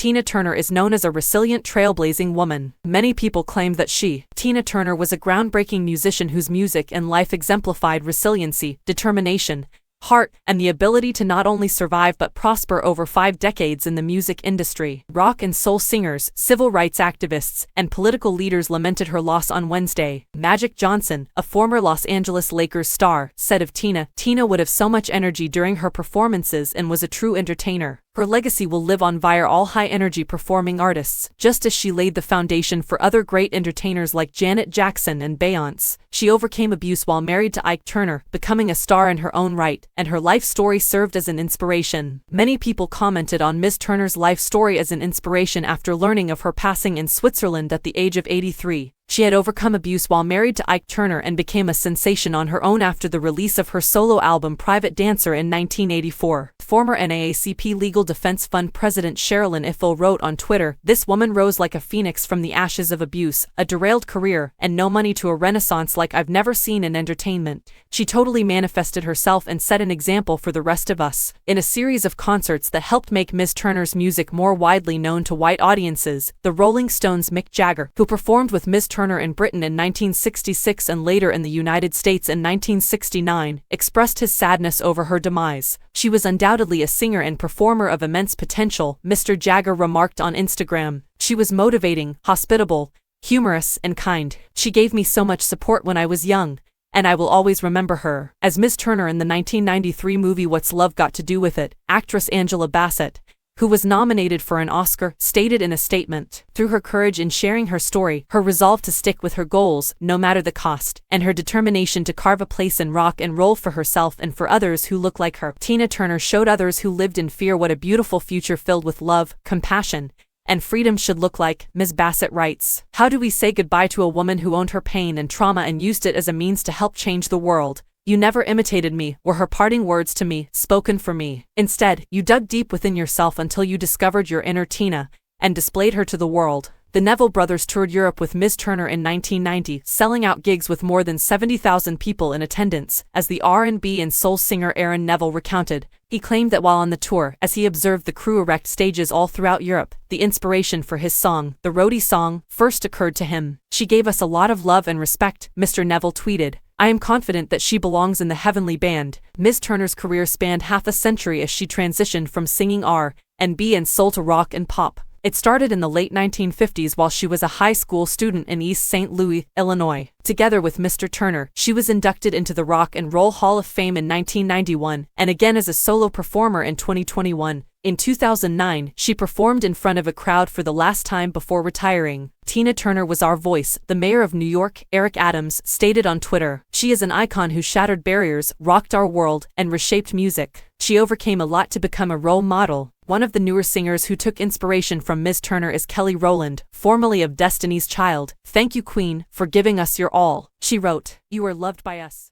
Tina Turner is known as a resilient, trailblazing woman. Many people claim that Tina Turner, was a groundbreaking musician whose music and life exemplified resiliency, determination, heart, and the ability to not only survive but prosper over 5 decades in the music industry. Rock and soul singers, civil rights activists, and political leaders lamented her loss on Wednesday. Magic Johnson, a former Los Angeles Lakers star, said of Tina would have so much energy during her performances and was a true entertainer. Her legacy will live on via all high-energy performing artists, just as she laid the foundation for other great entertainers like Janet Jackson and Beyoncé. She overcame abuse while married to Ike Turner, becoming a star in her own right, and her life story served as an inspiration. Many people commented on Ms. Turner's life story as an inspiration after learning of her passing in Switzerland at the age of 83. She had overcome abuse while married to Ike Turner and became a sensation on her own after the release of her solo album Private Dancer in 1984. Former NAACP Legal Defense Fund President Sherilyn Ifill wrote on Twitter, "This woman rose like a phoenix from the ashes of abuse, a derailed career, and no money to a renaissance like I've never seen in entertainment. She totally manifested herself and set an example for the rest of us." In a series of concerts that helped make Ms. Turner's music more widely known to white audiences, the Rolling Stones' Mick Jagger, who performed with Ms. Turner in Britain in 1966 and later in the United States in 1969, expressed his sadness over her demise. "She was undoubtedly a singer and performer of immense potential," Mr. Jagger remarked on Instagram. "She was motivating, hospitable, humorous, and kind. She gave me so much support when I was young, and I will always remember her." As Ms. Turner in the 1993 movie What's Love Got to Do with It, actress Angela Bassett, who was nominated for an Oscar, stated in a statement, "Through her courage in sharing her story, her resolve to stick with her goals, no matter the cost, and her determination to carve a place in rock and roll for herself and for others who look like her, Tina Turner showed others who lived in fear what a beautiful future filled with love, compassion, and freedom should look like." Ms. Bassett writes, "How do we say goodbye to a woman who owned her pain and trauma and used it as a means to help change the world? You never imitated me," were her parting words to me, spoken for me. "Instead, you dug deep within yourself until you discovered your inner Tina, and displayed her to the world." The Neville brothers toured Europe with Ms. Turner in 1990, selling out gigs with more than 70,000 people in attendance. As the R&B and soul singer Aaron Neville recounted, he claimed that while on the tour, as he observed the crew erect stages all throughout Europe, the inspiration for his song, the Roadie song, first occurred to him. "She gave us a lot of love and respect," Mr. Neville tweeted. "I am confident that she belongs in the heavenly band." Ms. Turner's career spanned half a century as she transitioned from singing R&B and soul to rock and pop. It started in the late 1950s while she was a high school student in East St. Louis, Illinois. Together with Mr. Turner, she was inducted into the Rock and Roll Hall of Fame in 1991, and again as a solo performer in 2021. In 2009, she performed in front of a crowd for the last time before retiring. "Tina Turner was our voice," the mayor of New York, Eric Adams, stated on Twitter. "She is an icon who shattered barriers, rocked our world, and reshaped music. She overcame a lot to become a role model." One of the newer singers who took inspiration from Ms. Turner is Kelly Rowland, formerly of Destiny's Child. "Thank you, Queen, for giving us your all," she wrote. "You are loved by us."